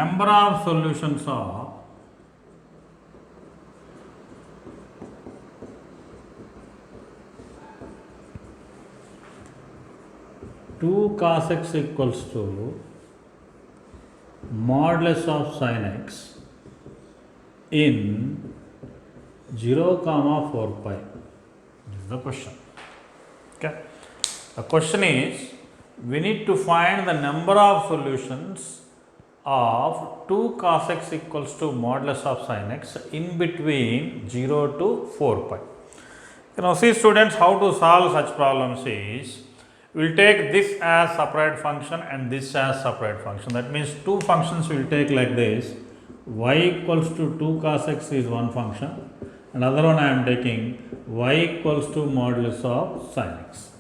number of solutions of two cos x equals to modulus of sin x in 0, 4 pi. This is the question. Okay. The question is, we need to find the number of solutions of 2 cos x equals to modulus of sin x in between 0 to 4 pi. Now, see students, how to solve such problems is, we will take this as separate function and this as separate function. That means two functions we will take like this. Y equals to 2 cos x is one function, another one I am taking y equals to modulus of sin x.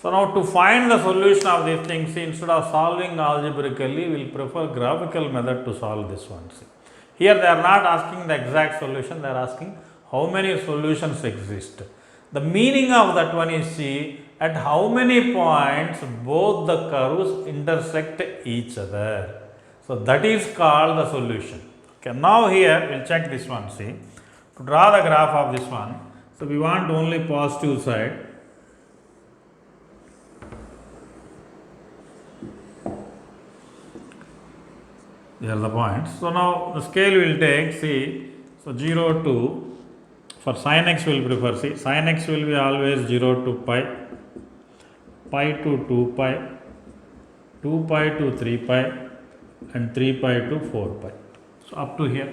So now to find the solution of these things, instead of solving algebraically, we will prefer graphical method to solve this one. See, here they are not asking the exact solution, they are asking how many solutions exist. The meaning of that one is, see, at how many points both the curves intersect each other. So that is called the solution. Okay, now here we will check this one. See, to draw the graph of this one, so we want only positive side. These are the points. So now the scale will take, see, so 0 to, for sin x will prefer, see, sin x will be always 0 to pi, pi to 2 pi, 2 pi to 3 pi, and 3 pi to 4 pi. So up to here.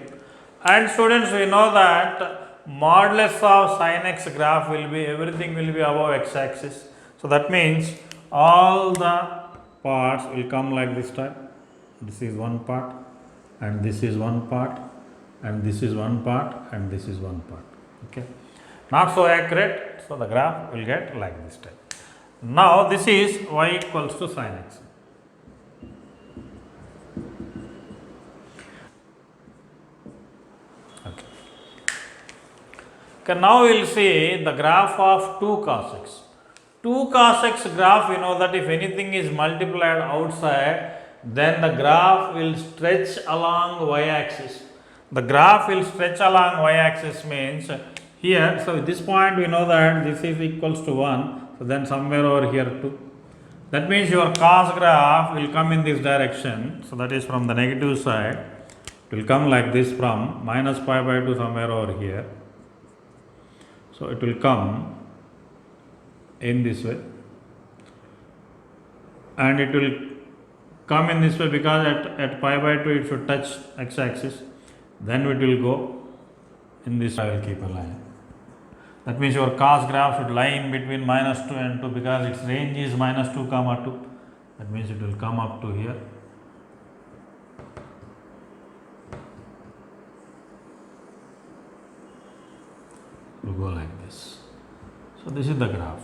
And students, we know that modulus of sin x graph will be, everything will be above x axis. So that means all the parts will come like this type. This is one part, and this is one part, and this is one part, and this is one part. Okay, not so accurate, so the graph will get like this type. Now this is y equals to sin x. Okay. Okay, now we will see the graph of 2 cos x. 2 cos x graph, we know that if anything is multiplied outside, then the graph will stretch along y axis. The graph will stretch along y axis means here, so at this point we know that this is equals to 1, so then somewhere over here 2. That means your cos graph will come in this direction, so that is from the negative side, it will come like this from minus pi by 2 somewhere over here. So it will come in this way, and it will come in this way because at pi by 2 it should touch x axis, then it will go in this. I will keep a line. That means your cos graph should lie in between minus 2 and 2 because its range is minus 2 comma 2. That means it will come up to here. It will go like this. So this is the graph.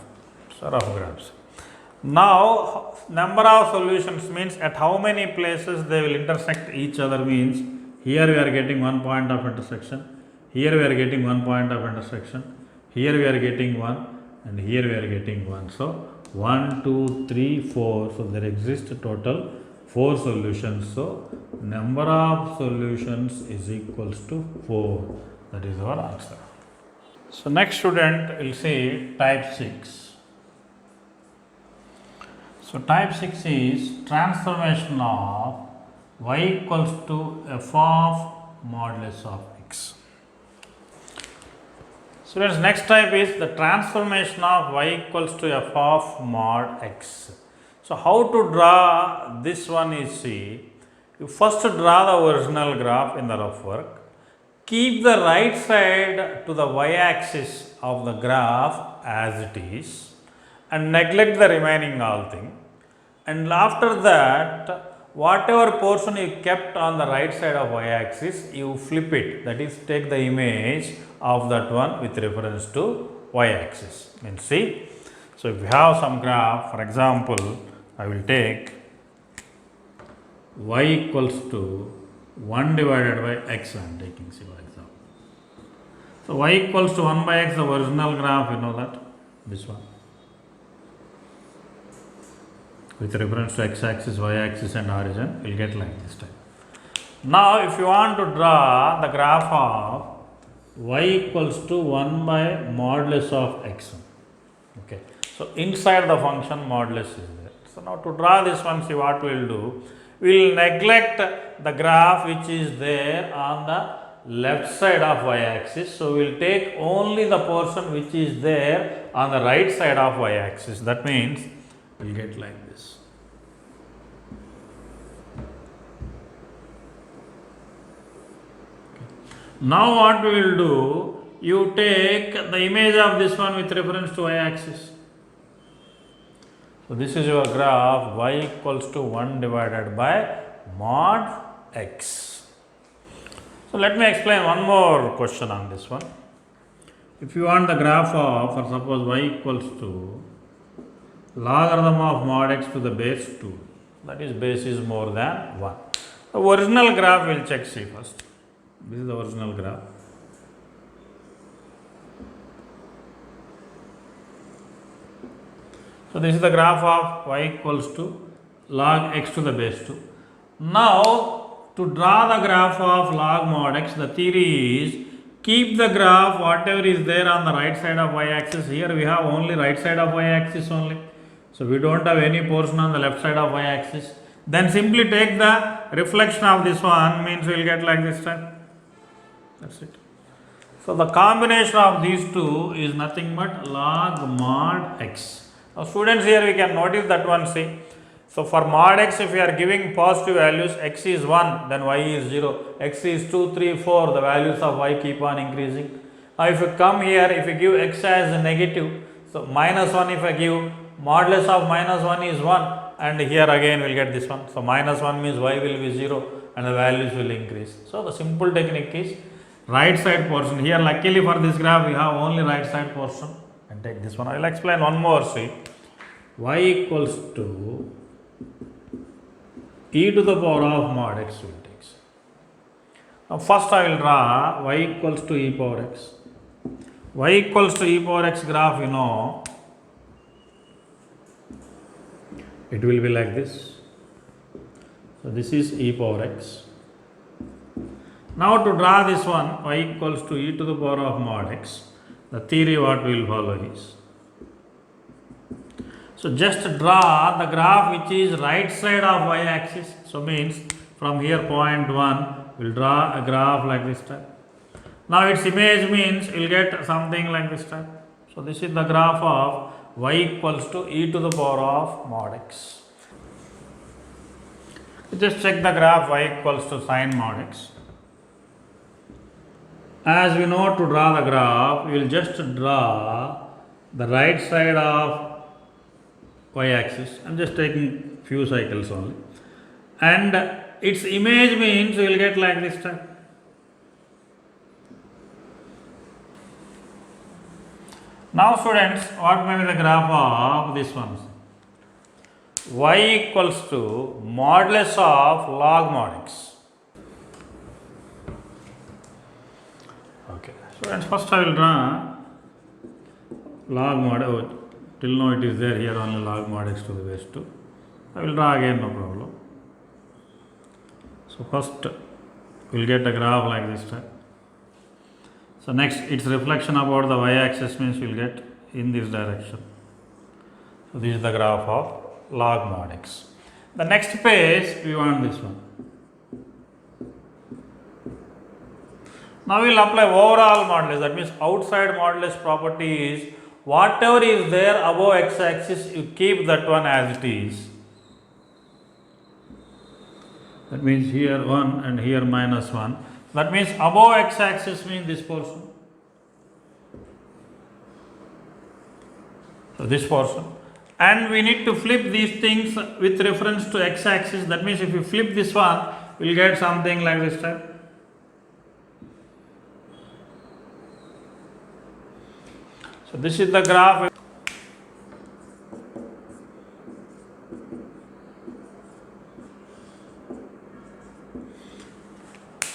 So rough graphs. Now number of solutions means at how many places they will intersect each other means here we are getting one point of intersection, here we are getting one point of intersection, here we are getting one, and here we are getting one. So 1, 2, 3, 4. So there exist total 4 solutions. So number of solutions is equals to 4. That is our answer. So next student will see type 6. So type 6 is transformation of y equals to f of modulus of x. Students, next type is the transformation of y equals to f of mod x. So how to draw this one is, see, you first draw the original graph in the rough work, keep the right side to the y axis of the graph as it is, and neglect the remaining all thing, and after that whatever portion you kept on the right side of y axis, you flip it, that is take the image of that one with reference to y axis. And see, so if you have some graph, for example, I will take y equals to 1 divided by x, I am taking, see, for example. So y equals to 1 by x, the original graph, you know that, this one, with reference to x axis, y axis and origin, we will get like this type. Now if you want to draw the graph of y equals to 1 by modulus of x. Okay, so inside the function modulus is there. So now to draw this one, see what we will do. We will neglect the graph which is there on the left side of y axis. So we will take only the portion which is there on the right side of y axis. That means we will get like this. Now what we will do, you take the image of this one with reference to y-axis. So this is your graph y equals to 1 divided by mod x. So let me explain one more question on this one. If you want the graph of, for suppose y equals to logarithm of mod x to the base 2, that is base is more than 1. The original graph we will check, see first. This is the original graph. So this is the graph of y equals to log x to the base 2. Now to draw the graph of log mod x, the theory is keep the graph whatever is there on the right side of y axis. Here we have only right side of y axis only. So we don't have any portion on the left side of y axis. Then simply take the reflection of this one, means we will get like this type. That's it. So the combination of these two is nothing but log mod x. Now students, here we can notice that one, see. So for mod x, if we are giving positive values, x is 1, then y is 0, x is 2, 3, 4, the values of y keep on increasing. Now if you come here, if you give x as a negative, so minus 1 if I give, modulus of minus 1 is 1, and here again we will get this one. So minus 1 means y will be 0 and the values will increase. So the simple technique is right side portion. Here luckily for this graph we have only right side portion, and take this one. I will explain one more, see. Y equals to e to the power of mod x will take. Now first I will draw y equals to e power x. Y equals to e power x graph, you know, it will be like this. So this is e power x. Now to draw this one, y equals to e to the power of mod x, the theory what we will follow is, so just draw the graph which is right side of y axis. So means from here point 1, we will draw a graph like this type. Now its image means we will get something like this type. So this is the graph of y equals to e to the power of mod x. Just check the graph y equals to sin mod x. As we know, to draw the graph, we will just draw the right side of y axis. I am just taking few cycles only, and its image means we will get like this type. Now students, what may be the graph of this one? Y equals to modulus of log mod x. Okay, students, first I will draw log mod, till now it is there, here only log mod x to the base 2. I will draw again, no problem. So first we will get a graph like this type. So next its reflection about the y axis means we will get in this direction. So this is the graph of log mod x. The next page we want this one. Now we will apply overall modulus, that means outside modulus property is whatever is there above x axis, you keep that one as it is. That means here 1 and here minus 1. That means above x axis means this portion. So this portion. And we need to flip these things with reference to x axis. That means if you flip this one, we will get something like this type. So this is the graph.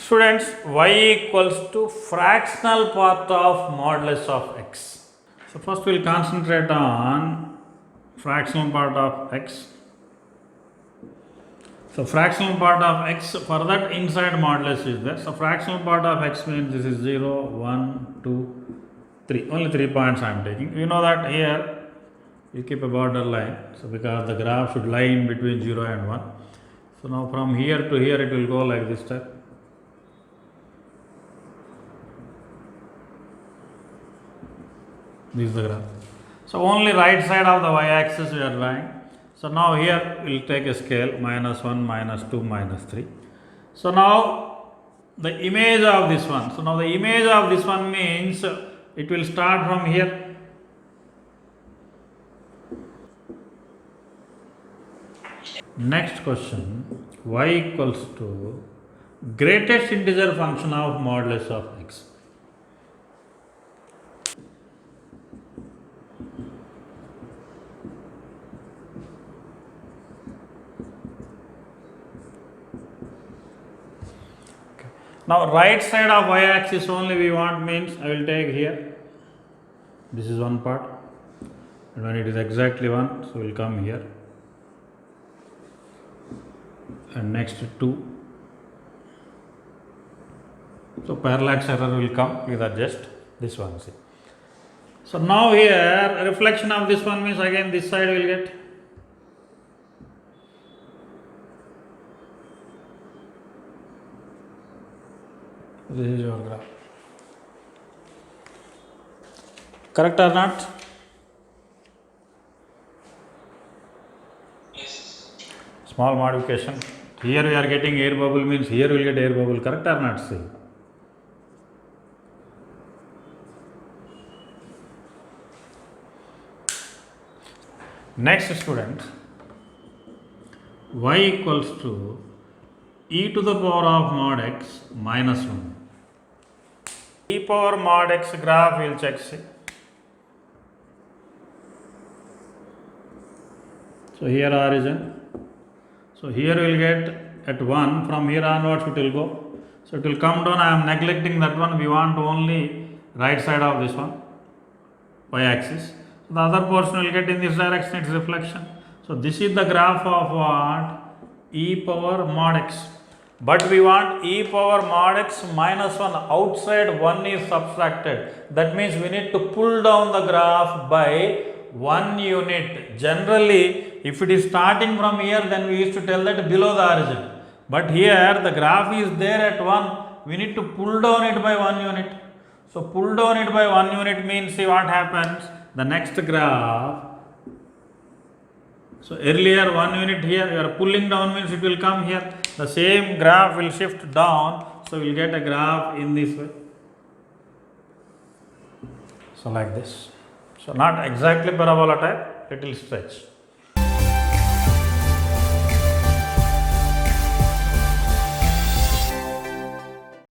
Students, y equals to fractional part of modulus of x. So first we will concentrate on fractional part of x. So fractional part of x, for that inside modulus is there. So fractional part of x means this is 0, 1, 2, 3. Only 3 points I am taking. You know that here you keep a border line. So because the graph should lie in between 0 and 1. So now from here to here it will go like this step. This is the graph. So only right side of the y-axis we are drawing. So now here we will take a scale minus 1, minus 2, minus 3. So now the image of this one. So now the image of this one means it will start from here. Next question, y equals to greatest integer function of modulus of x. Now right side of y-axis only we want means I will take here. This is one part, and when it is exactly 1, so we will come here, and next 2. So parallax error will come, please adjust this one. See. So now here a reflection of this one means again this side will get. This is your graph. Correct or not? Yes. Small modification. Here we are getting air bubble means here we will get air bubble. Correct or not? See. Next student, y equals to e to the power of mod x minus 1. E power mod x graph we will check. See. So here origin. So here we will get at 1, from here onwards it will go. So it will come down, I am neglecting that one, we want only right side of this one, y axis. So the other portion will get in this direction, its reflection. So this is the graph of what? E power mod x. But we want e power mod x minus 1, outside 1 is subtracted. That means we need to pull down the graph by 1 unit. Generally, if it is starting from here, then we used to tell that below the origin. But here the graph is there at 1, we need to pull down it by 1 unit. So pull down it by 1 unit means, see what happens, the next graph. So earlier 1 unit here, you are pulling down means it will come here. The same graph will shift down, so we will get a graph in this way. So like this. So not exactly parabola type, little stretch.